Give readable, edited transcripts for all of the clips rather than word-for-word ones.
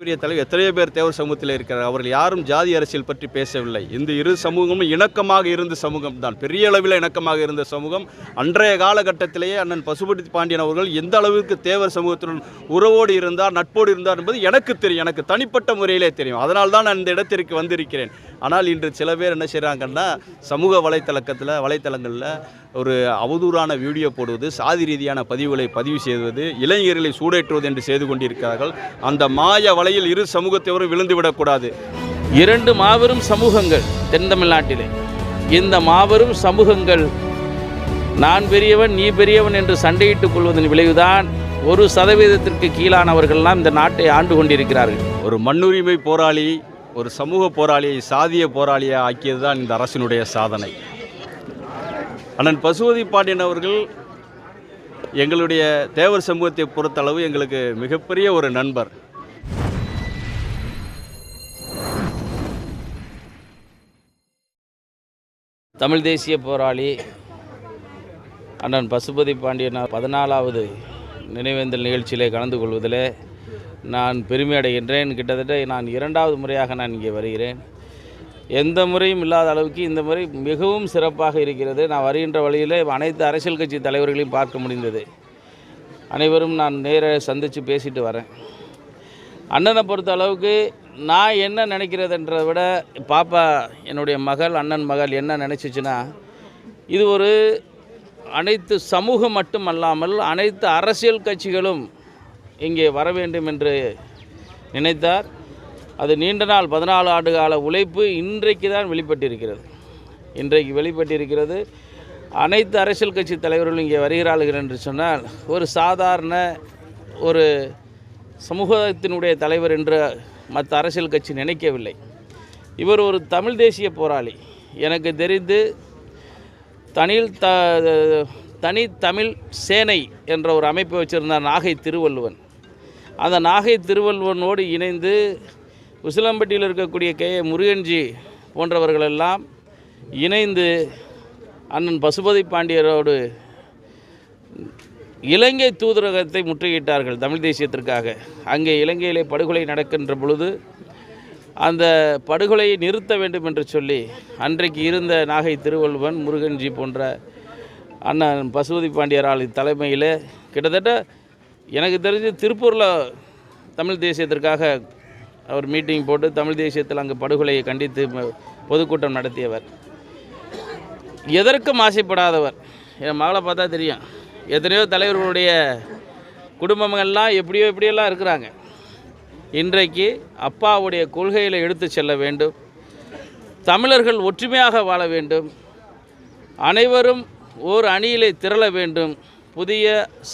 பெரிய தலைவர் எத்தனையோ பேர் தேவர் சமூகத்தில் இருக்கிறார். அவர்கள் யாரும் ஜாதி அரசியல் பற்றி பேசவில்லை. இந்த இரு சமூகமும் இணக்கமாக இருந்த சமூகம் தான், பெரிய அளவில் இணக்கமாக இருந்த சமூகம். அன்றைய காலகட்டத்திலேயே அண்ணன் பசுபதி பாண்டியன் அவர்கள் எந்த அளவுக்கு தேவர் சமூகத்துடன் உறவோடு இருந்தார், நட்போடு இருந்தார் என்பது எனக்கு தெரியும், எனக்கு தனிப்பட்ட முறையிலே தெரியும். அதனால் தான் நான் இந்த இடத்திற்கு வந்திருக்கிறேன். ஆனால் இன்று சில பேர் என்ன செய்கிறாங்கன்னா, சமூக வலைத்தளங்களில் ஒரு அவதூறான வீடியோ போடுவது, சாதி ரீதியான பதிவுகளை பதிவு செய்வது, இளைஞர்களை சூடேற்றுவது என்று செய்து கொண்டிருக்கிறார்கள். அந்த மாய வலையில் இரு சமூகத்தைவரும் விழுந்துவிடக்கூடாது. இரண்டு மாபெரும் சமூகங்கள் தென் தமிழ்நாட்டிலே. இந்த மாபெரும் சமூகங்கள் நான் பெரியவன் நீ பெரியவன் என்று சண்டையிட்டுக் கொள்வதன் விளைவுதான் 1% கீழானவர்கள்லாம் இந்த நாட்டை ஆண்டு கொண்டிருக்கிறார்கள். ஒரு மண்ணுரிமை போராளி, ஒரு சமூக போராளியை சாதிய போராளியை ஆக்கியது தான் இந்த அரசினுடைய சாதனை. அண்ணன் பசுபதி பாண்டியன் அவர்கள் எங்களுடைய தேவர் சமூகத்தை பொறுத்தளவு எங்களுக்கு மிகப்பெரிய ஒரு நண்பர். தமிழ் தேசிய போராளி அண்ணன் பசுபதி பாண்டியன் 14வது நினைவேந்தல் நிகழ்ச்சியிலே கலந்து கொள்வதில் நான் பெருமை அடைகின்றேன். கிட்டத்தட்ட நான் 2வது முறையாக நான் இங்கே வருகிறேன். எந்த முறையும் இல்லாத அளவுக்கு இந்த முறை மிகவும் சிறப்பாக இருக்கிறது. நான் வருகின்ற வழியில் அனைத்து அரசியல் கட்சி தலைவர்களையும் பார்க்க முடிந்தது. அனைவரும் நான் நேராக சந்தித்து பேசிட்டு வரேன். அண்ணனை பொறுத்த அளவுக்கு நான் என்ன நினைக்கிறதுன்றதை விட பாப்பா என்னுடைய மகள், அண்ணன் மகள் என்ன நினச்சிச்சுன்னா, இது ஒரு அனைத்து சமூகம் மட்டும் அல்லாமல் அனைத்து அரசியல் கட்சிகளும் இங்கே வர வேண்டும் என்று நினைத்தார். அது நீண்ட நாள் 14 ஆண்டு கால உழைப்பு இன்றைக்கு தான் வெளிப்பட்டிருக்கிறது. அனைத்து அரசியல் கட்சி தலைவர்களும் இங்கே வருகிறார்கள் என்று சொன்னால், ஒரு சாதாரண ஒரு சமூகத்தினுடைய தலைவர் என்று மற்ற அரசியல் கட்சி நினைக்கவில்லை. இவர் ஒரு தமிழ் தேசிய போராளி. எனக்கு தெரிந்து தனி தமிழ் சேனை என்ற ஒரு அமைப்பை வச்சிருந்தார் நாகை திருவள்ளுவன். அந்த நாகை திருவள்ளுவனோடு இணைந்து உசிலம்பட்டியில் இருக்கக்கூடிய முருகன்ஜி போன்றவர்களெல்லாம் இணைந்து அண்ணன் பசுபதி பாண்டியரோடு இலங்கை தூதரகத்தை முற்றுகையிட்டார்கள் தமிழ் தேசியத்திற்காக. அங்கே இலங்கையிலே படுகொலை நடக்கின்ற பொழுது அந்த படுகொலையை நிறுத்த வேண்டும் என்று சொல்லி அன்றைக்கு இருந்த நாகை திருவள்ளுவன், முருகன்ஜி போன்ற அண்ணன் பசுபதி பாண்டியரால் தலைமையில் கிட்டத்தட்ட எனக்கு தெரிஞ்சு திருப்பூரில் தமிழ் தேசியத்திற்காக அவர் மீட்டிங் போட்டு தமிழ் தேசியத்தில் அங்கே படுகொலையை கண்டித்து பொதுக்கூட்டம் நடத்தியவர். எதற்கும் ஆசைப்படாதவர். என் மகளை பார்த்தா தெரியும், எத்தனையோ தலைவர்களுடைய குடும்பங்கள்லாம் எப்படியெல்லாம் இருக்கிறாங்க. இன்றைக்கு அப்பாவுடைய கொள்கையில் எடுத்து செல்ல வேண்டும், தமிழர்கள் ஒற்றுமையாக வாழ வேண்டும், அனைவரும் ஓர் அணியிலே திரள வேண்டும், புதிய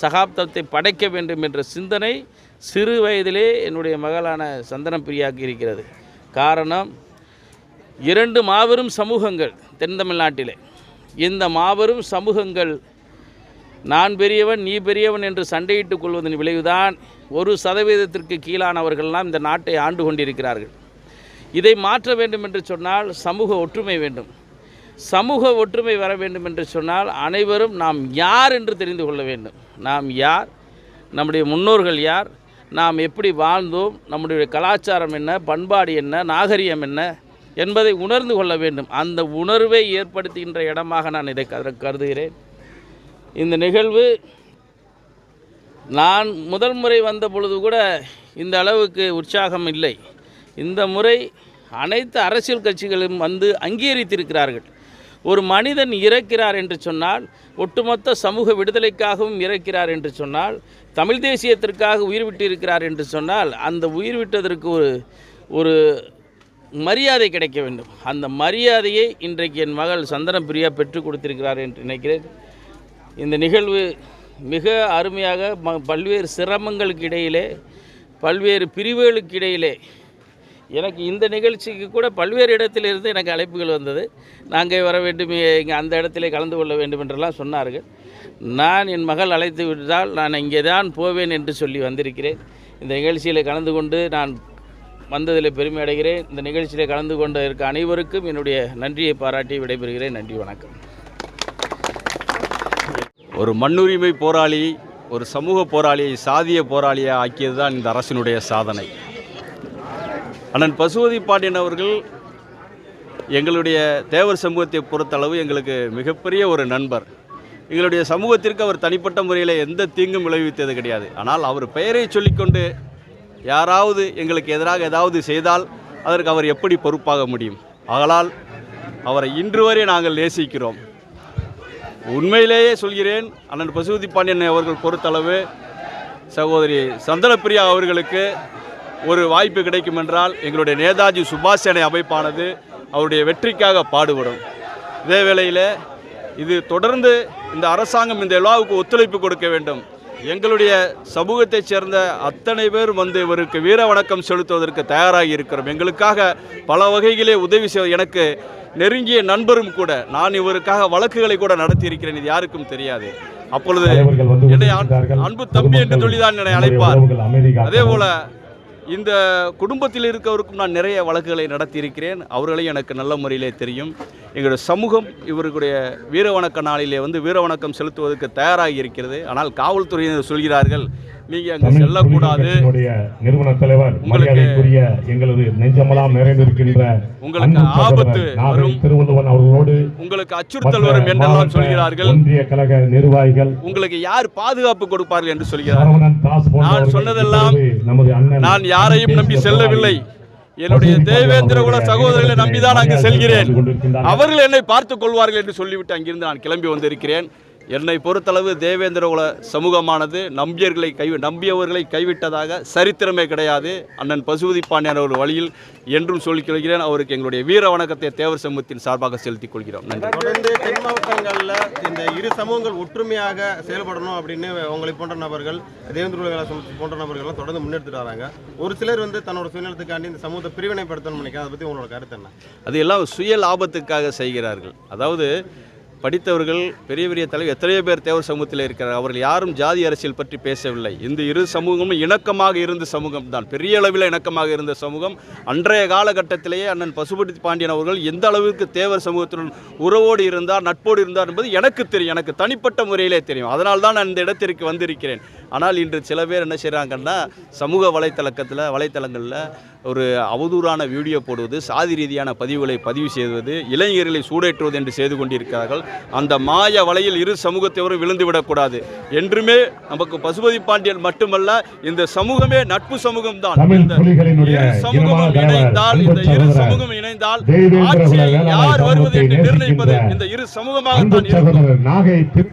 சகாப்தத்தை படைக்க வேண்டும் என்ற சிந்தனை சிறு வயதிலே என்னுடைய மகளான சந்தன பிரியாவுக்கு இருக்கிறது. காரணம், 2 மாபெரும் சமூகங்கள் தென் தமிழ்நாட்டிலே. இந்த மாபெரும் சமூகங்கள் நான் பெரியவன் நீ பெரியவன் என்று சண்டையிட்டுக் கொள்வதன் விளைவுதான் 1% கீழானவர்கள்லாம் இந்த நாட்டை ஆண்டு கொண்டிருக்கிறார்கள். இதை மாற்ற வேண்டும் என்று சொன்னால் சமூக ஒற்றுமை வேண்டும். சமூக ஒற்றுமை வர வேண்டும் என்று சொன்னால் அனைவரும் நாம் யார் என்று தெரிந்து கொள்ள வேண்டும். நாம் யார், நம்முடைய முன்னோர்கள் யார், நாம் எப்படி வாழ்ந்தோம், நம்முடைய கலாச்சாரம் என்ன, பண்பாடு என்ன, நாகரிகம் என்ன என்பதை உணர்ந்து கொள்ள வேண்டும். அந்த உணர்வை ஏற்படுத்துகின்ற இடமாக நான் இதை கருதுகிறேன். இந்த நிகழ்வு நான் முதல் முறை வந்த பொழுது கூட இந்த அளவுக்கு உற்சாகம் இல்லை. இந்த முறை அனைத்து அரசியல் கட்சிகளும் வந்து அங்கீகரித்திருக்கிறார்கள். ஒரு மனிதன் இறக்கிறார் என்று சொன்னால், ஒட்டுமொத்த சமூக விடுதலைக்காகவும் இறக்கிறார் என்று சொன்னால், தமிழ் தேசியத்திற்காக உயிர் விட்டிருக்கிறார் என்று சொன்னால், அந்த உயிர் விட்டதற்கு ஒரு மரியாதை கிடைக்க வேண்டும். அந்த மரியாதையை இன்றைக்கு என் மகள் சந்தன பிரியா பெற்றுக் கொடுத்திருக்கிறார் என்று நினைக்கிறேன். இந்த நிகழ்வு மிக அருமையாக பல்வேறு சிரமங்களுக்கு இடையிலே, பல்வேறு பிரிவுகளுக்கு இடையிலே, எனக்கு இந்த நிகழ்ச்சிக்கு கூட பல்வேறு இடத்திலிருந்து எனக்கு அழைப்புகள் வந்தது. நாங்கள் வர வேண்டும், இங்கே அந்த இடத்திலே கலந்து கொள்ள வேண்டும் என்றெல்லாம் சொன்னார்கள். நான் என் மகள் அழைத்து விட்டால் நான் இங்கே தான் போவேன் என்று சொல்லி வந்திருக்கிறேன். இந்த நிகழ்ச்சியில் கலந்து கொண்டு நான் வந்ததில் பெருமை அடைகிறேன். இந்த நிகழ்ச்சியில் கலந்து கொண்டு இருக்க அனைவருக்கும் என்னுடைய நன்றியை பாராட்டி விடைபெறுகிறேன். நன்றி, வணக்கம். ஒரு மண்ணுரிமை போராளி, ஒரு சமூக போராளியை சாதிய போராளியை ஆக்கியது தான் இந்த அரசினுடைய சாதனை. அண்ணன் பசுபதி பாண்டியன் அவர்கள் எங்களுடைய தேவர் சமூகத்தை பொறுத்தளவு எங்களுக்கு மிகப்பெரிய ஒரு நண்பர். எங்களுடைய சமூகத்திற்கு அவர் தனிப்பட்ட முறையில் எந்த தீங்கும் விளைவித்தது கிடையாது. ஆனால் அவர் பெயரை சொல்லிக்கொண்டு யாராவது எங்களுக்கு எதிராக ஏதாவது செய்தால் அதற்கு அவர் எப்படி பொறுப்பாக முடியும்? ஆகலால் அவரை இன்று வரை நாங்கள் நேசிக்கிறோம். உண்மையிலேயே சொல்கிறேன், அண்ணன் பசுபதி பாண்டியன் அவர்கள் பொறுத்தளவு சகோதரி சந்தனப்பிரியா அவர்களுக்கு ஒரு வாய்ப்பு கிடைக்கும் என்றால் எங்களுடைய நேதாஜி சுபாஷ் சேனை அமைப்பானது அவருடைய வெற்றிக்காக பாடுபடும். இதே வேளையில் இது தொடர்ந்து இந்த அரசாங்கம் இந்த விழாவுக்கு ஒத்துழைப்பு கொடுக்க வேண்டும். எங்களுடைய சமூகத்தைச் சேர்ந்த அத்தனை பேர் வந்து இவருக்கு வீர வணக்கம் செலுத்துவதற்கு தயாராகி இருக்கிறோம். எங்களுக்காக பல வகைகளே உதவி செய்ய எனக்கு நெருங்கிய நண்பரும் கூட. நான் இவருக்காக வழக்குகளை கூட நடத்தியிருக்கிறேன். இது யாருக்கும் தெரியாது. அப்பொழுது என்னை அன்பு தம்பி என்று சொல்லிதான் என்னை அழைப்பார். அதே போல இந்த குடும்பத்தில் இருக்கவருக்கும் நான் நிறைய வழக்குகளை நடத்தியிருக்கிறேன். அவர்களையும் எனக்கு நல்ல முறையிலே தெரியும். எங்களுடைய சமூகம் இவருடைய வீரவணக்க நாளிலே வந்து வீரவணக்கம் செலுத்துவதற்கு தயாராகி இருக்கிறது. ஆனால் காவல்துறையினர் சொல்கிறார்கள், நீங்கள் அங்கே செல்லக்கூடாது. நிறுவன தலைவர் மரியாதைக்குரிய எங்களது நெஞ்சமெல்லாம் நிறைந்திருக்கின்ற உங்களுக்கு ஆபத்து வரும், திருவள்ளுவன் அவர்களோடு உங்களுக்கு அச்சுறுத்தல் வரும் என்றெல்லாம் சொல்கிறார்கள். ஒன்றிய கழக நிர்வாகிகள் உங்களுக்கு யார் பாதுகாப்பு கொடுப்பார்கள் என்று சொல்கிறார்கள். நான் சொன்னதெல்லாம் நான் யாரையும் நம்பி செல்லவில்லை. என்னுடைய தேவேந்திர குல சகோதரர்களை நம்பிதான் அங்கு செல்கிறேன். அவர்கள் என்னை பார்த்துக் கொள்வார்கள் என்று சொல்லிவிட்டு அங்கிருந்து நான் கிளம்பி வந்திருக்கிறேன். என்னை பொறுத்தளவு தேவேந்திர குல சமூகமானது நம்பியவர்களை கைவிட்டதாக சரித்திரமே கிடையாது. அண்ணன் பசுபதி பாண்டியன் அவர்கள் வழியில் என்றும் சொல்லிக் கொள்கிறேன். அவருக்கு எங்களுடைய வீர வணக்கத்தை தேவர் சமூகத்தின் சார்பாக செலுத்திக் கொள்கிறோம். நன்றி. தொடர்ந்து தென் மாவட்டங்களில் இந்த இரு சமூகங்கள் ஒற்றுமையாக செயல்படணும் அப்படின்னு உங்களை போன்ற நபர்கள், தேவேந்திர குல சமூகத்தை போன்ற நபர்கள்லாம் தொடர்ந்து முன்னெடுத்துட்டு வராங்க. ஒரு சிலர் வந்து தன்னோட சுயநலத்துக்காண்டி இந்த சமூகத்தை பிரிவினைப்படுத்தணும்னு நினைக்கிறேன். அதை பற்றி உங்களோட கருத்து என்ன? அது எல்லாம் சுய லாபத்துக்காக செய்கிறார்கள். அதாவது படித்தவர்கள் பெரிய பெரிய தலைவர் எத்தனையோ பேர் தேவர் சமூகத்தில் இருக்கிறார். அவர்கள் யாரும் ஜாதி அரசியல் பற்றி பேசவில்லை. இந்த இரு சமூகமும் இணக்கமாக இருந்த சமூகம் தான், பெரிய அளவில் இணக்கமாக இருந்த சமூகம். அன்றைய காலகட்டத்திலேயே அண்ணன் பசுபதி பாண்டியன் அவர்கள் எந்த அளவுக்கு தேவர் சமூகத்துடன் உறவோடு இருந்தார், நட்போடு இருந்தார் என்பது எனக்கு தெரியும், எனக்கு தனிப்பட்ட முறையிலே தெரியும். அதனால் தான் நான் இந்த இடத்திற்கு வந்திருக்கிறேன். ஆனால் இன்று சில பேர் என்ன செய்கிறாங்கன்னா, சமூக வலைத்தளங்களில் ஒரு அவதூறான வீடியோ போடுவது, சாதி ரீதியான பதிவுகளை பதிவு செய்வது, இளைஞர்களை சூடேற்றுவது என்று செய்து கொண்டிருக்கிறார்கள். அந்த மாய வலையில் இரு சமூகத்தவரும் விழுந்துவிடக்கூடாது. என்றுமே நமக்கு பசுபதி பாண்டியன் மட்டுமல்ல, இந்த சமூகமே நட்பு சமூகம் தான். இந்த இரு சமூகம் இணைந்தால் ஆட்சியை யார் வருவது என்று நிர்ணயிப்பது இந்த இரு சமூகமாக தான் இருக்கும்.